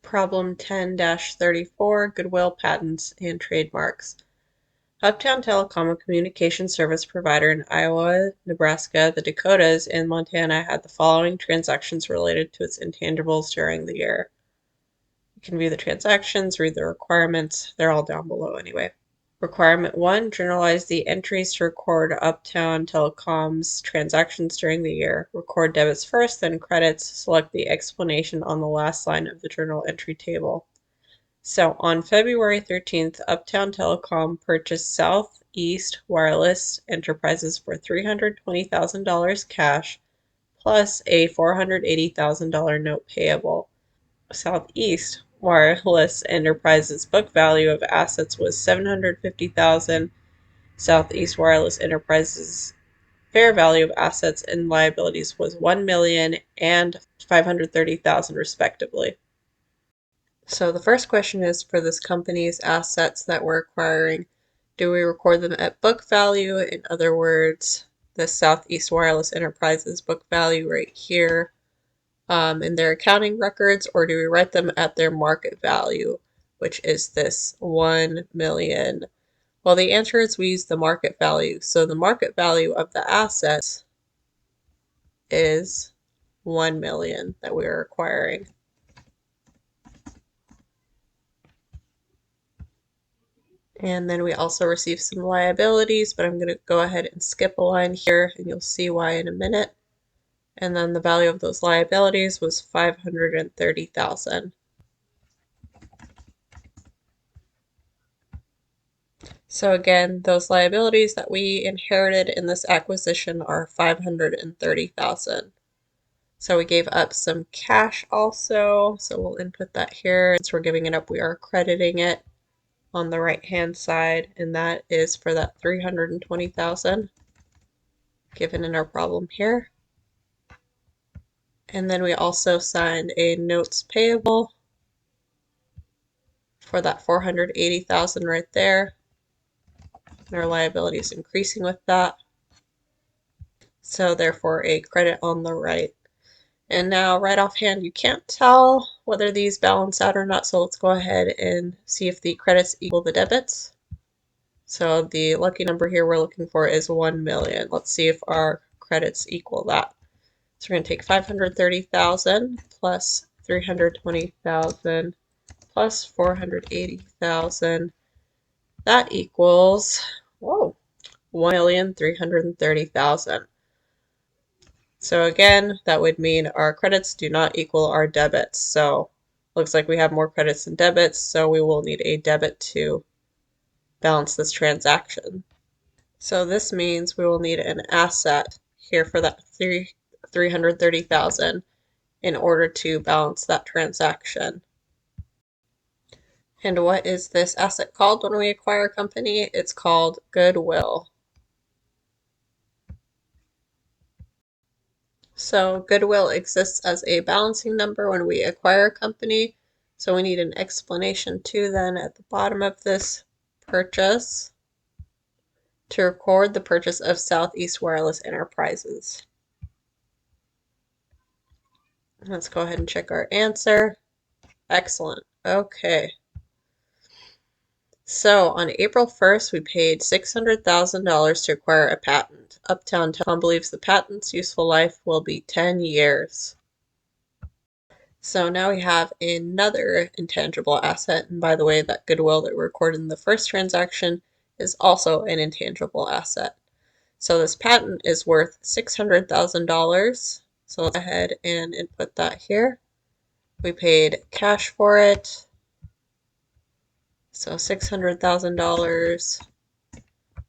Problem 10-34, Goodwill Patents and Trademarks. Uptown Telecom, a communication service provider in Iowa, Nebraska, the Dakotas, and Montana, had the following transactions related to its intangibles during the year. You can view the transactions, read the requirements. They're all down below anyway. Requirement 1, journalize the entries to record Uptown Telecom's transactions during the year. Record debits first, then credits. Select the explanation on the last line of the journal entry table. So on February 13th, Uptown Telecom purchased Southeast Wireless Enterprises for $320,000 cash plus a $480,000 note payable. Southeast Wireless Enterprises book value of assets was $750,000. Southeast Wireless Enterprises fair value of assets and liabilities was $1 million and $530,000 respectively. So the first question is for this company's assets that we're acquiring, do we record them at book value? In other words, the Southeast Wireless Enterprises book value right here in their accounting records, or do we write them at their market value, which is this 1 million? Well, the answer is we use the market value. So the market value of the assets is 1 million that we are acquiring. And then we also receive some liabilities, but I'm going to go ahead and skip a line here, and you'll see why in a minute. And then the value of those liabilities was $530,000. So again, those liabilities that we inherited in this acquisition are $530,000. So we gave up some cash also, so we'll input that here. Since we're giving it up, we are crediting it on the right hand side, and that is for that $320,000 given in our problem here. And then we also signed a notes payable for that $480,000 right there. And our liability is increasing with that. So therefore a credit on the right. And now right offhand, you can't tell whether these balance out or not. So let's go ahead and see if the credits equal the debits. So the lucky number here we're looking for is 1 million. Let's see if our credits equal that. So we're going to take 530,000 plus 320,000 plus 480,000. That equals, whoa, 1,330,000. So again, that would mean our credits do not equal our debits. So looks like we have more credits than debits, so we will need a debit to balance this transaction. So this means we will need an asset here for that 330,000 in order to balance that transaction. And what is this asset called when we acquire a company? It's called Goodwill. So Goodwill exists as a balancing number when we acquire a company. So we need an explanation too then at the bottom of this purchase to record the purchase of Southeast Wireless Enterprises. Let's go ahead and check our answer. Excellent. Okay. So on April 1st, we paid $600,000 to acquire a patent. Uptown Telecom believes the patent's useful life will be 10 years. So now we have another intangible asset. And by the way, that goodwill that we recorded in the first transaction is also an intangible asset. So this patent is worth $600,000. So let's go ahead and input that here. We paid cash for it. So $600,000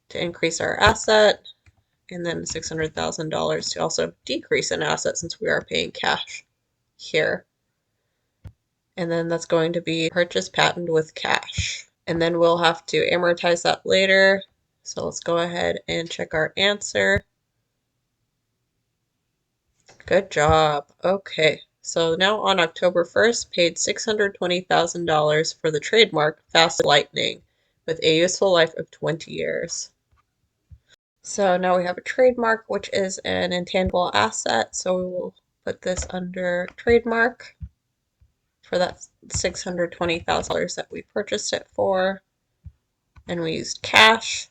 to increase our asset, and then $600,000 to also decrease an asset since we are paying cash here. And then that's going to be purchase patent with cash. And then we'll have to amortize that later. So let's go ahead and check our answer. Good job. Okay. So now on October 1st, paid $620,000 for the trademark Fast Lightning with a useful life of 20 years. So now we have a trademark, which is an intangible asset. So we will put this under trademark for that $620,000 that we purchased it for. And we used cash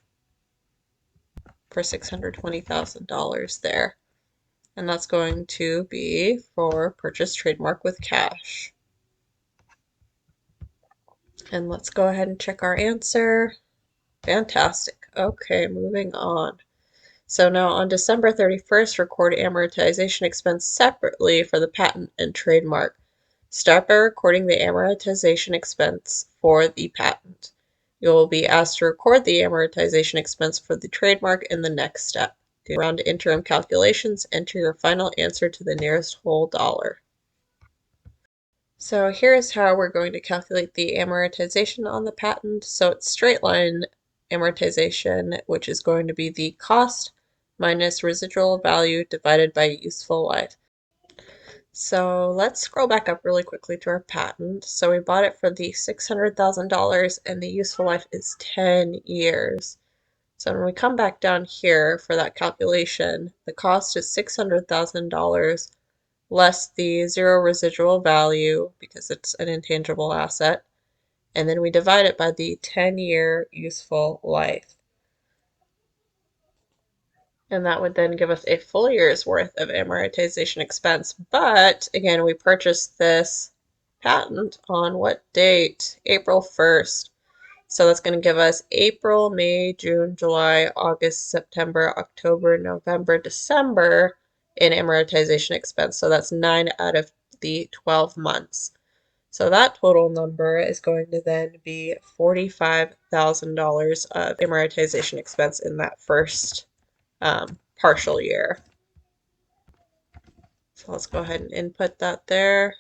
for $620,000 there. And that's going to be for purchase trademark with cash. And let's go ahead and check our answer. Fantastic. Okay, moving on. So now on December 31st, record amortization expense separately for the patent and trademark. Start by recording the amortization expense for the patent. You will be asked to record the amortization expense for the trademark in the next step. Do round interim calculations, enter your final answer to the nearest whole dollar. So here's how we're going to calculate the amortization on the patent. So it's straight line amortization, which is going to be the cost minus residual value divided by useful life. So let's scroll back up really quickly to our patent. So we bought it for the $600,000 and the useful life is 10 years. So when we come back down here for that calculation, the cost is $600,000 less the zero residual value because it's an intangible asset, and then we divide it by the 10-year useful life. And that would then give us a full year's worth of amortization expense. But again, we purchased this patent on what date? April 1st. So that's going to give us April, May, June, July, August, September, October, November, December in amortization expense. So that's 9 out of the 12 months. So that total number is going to then be $45,000 of amortization expense in that first partial year. So let's go ahead and input that there.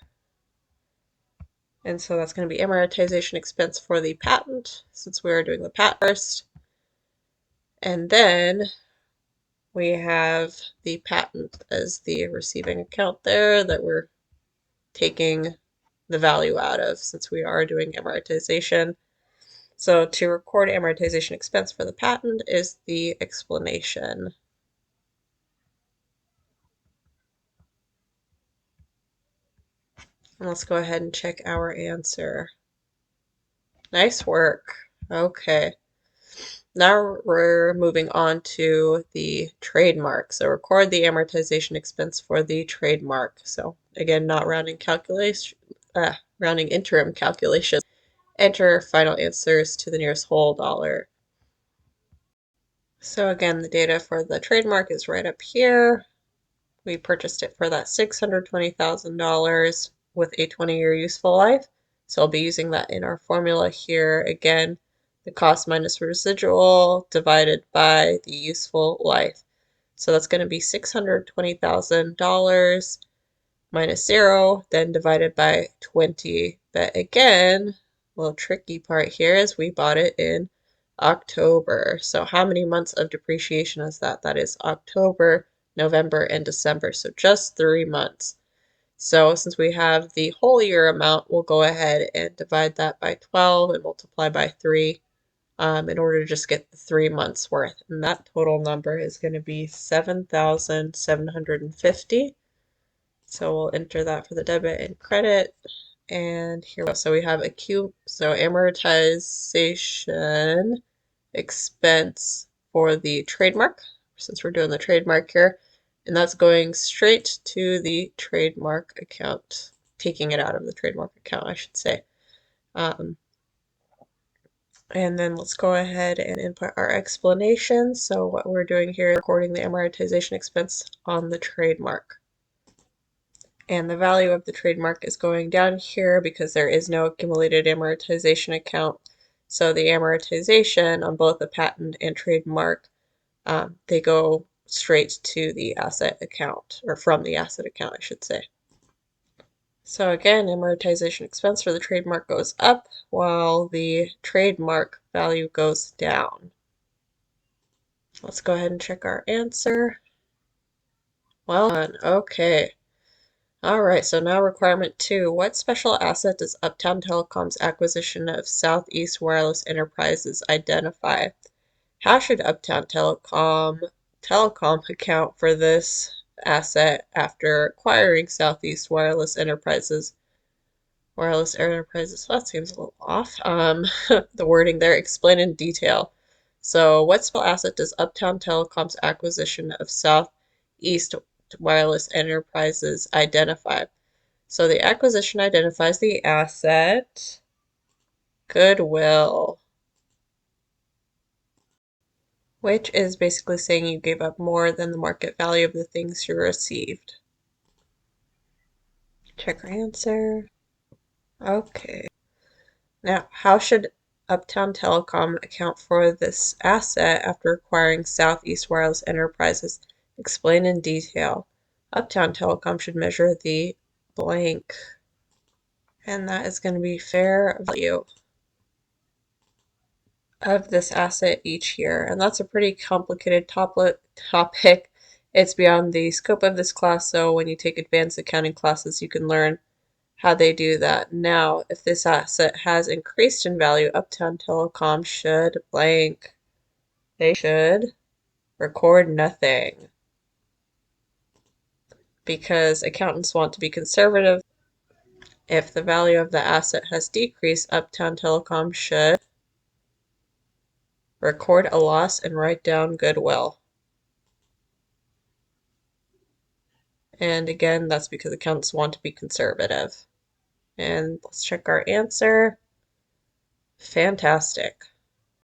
And so that's going to be amortization expense for the patent, since we are doing the patent first. And then we have the patent as the receiving account there that we're taking the value out of since we are doing amortization. So to record amortization expense for the patent is the explanation. And let's go ahead and check our answer. Nice work. Okay. Now we're moving on to the trademark. So record the amortization expense for the trademark. So again, not rounding interim calculations. Enter final answers to the nearest whole dollar. So again, the data for the trademark is right up here. We purchased it for that $620,000 with a 20-year useful life. So I'll be using that in our formula here. Again, the cost minus residual divided by the useful life. So that's going to be $620,000 minus 0, then divided by 20. But again, a little tricky part here is we bought it in October. So how many months of depreciation is that? That is October, November, and December. So just 3 months. So since we have the whole year amount, we'll go ahead and divide that by 12 and multiply by 3 in order to just get the 3 months worth. And that total number is going to be 7,750. So we'll enter that for the debit and credit. And here we go. So we have amortization expense for the trademark, since we're doing the trademark here. And that's going straight to the trademark account, taking it out of the trademark account, I should say. And then let's go ahead and input our explanation. So what we're doing here is recording the amortization expense on the trademark. And the value of the trademark is going down here because there is no accumulated amortization account. So the amortization on both the patent and trademark, they go straight to the asset account, or from the asset account, I should say. So again, amortization expense for the trademark goes up while the trademark value goes down. Let's go ahead and check our answer. Well done. Okay. All right, so now requirement 2. What special asset does Uptown Telecom's acquisition of Southeast Wireless Enterprises identify? How should Uptown Telecom account for this asset after acquiring Southeast Wireless Enterprises? Wireless enterprises. That seems a little off. The wording there, explain in detail. So, what special asset does Uptown Telecom's acquisition of Southeast Wireless Enterprises identify? So, the acquisition identifies the asset Goodwill, which is basically saying you gave up more than the market value of the things you received. Check our answer. Okay. Now, how should Uptown Telecom account for this asset after acquiring Southeast Wireless Enterprises? Explain in detail. Uptown Telecom should measure the blank, and that is going to be fair value of this asset each year. And that's a pretty complicated topic. It's beyond the scope of this class, so when you take advanced accounting classes, you can learn how they do that. Now, if this asset has increased in value, Uptown Telecom should blank. They should record nothing because accountants want to be conservative. If the value of the asset has decreased, Uptown Telecom should record a loss and write down goodwill. And again, that's because accountants want to be conservative. And let's check our answer. Fantastic.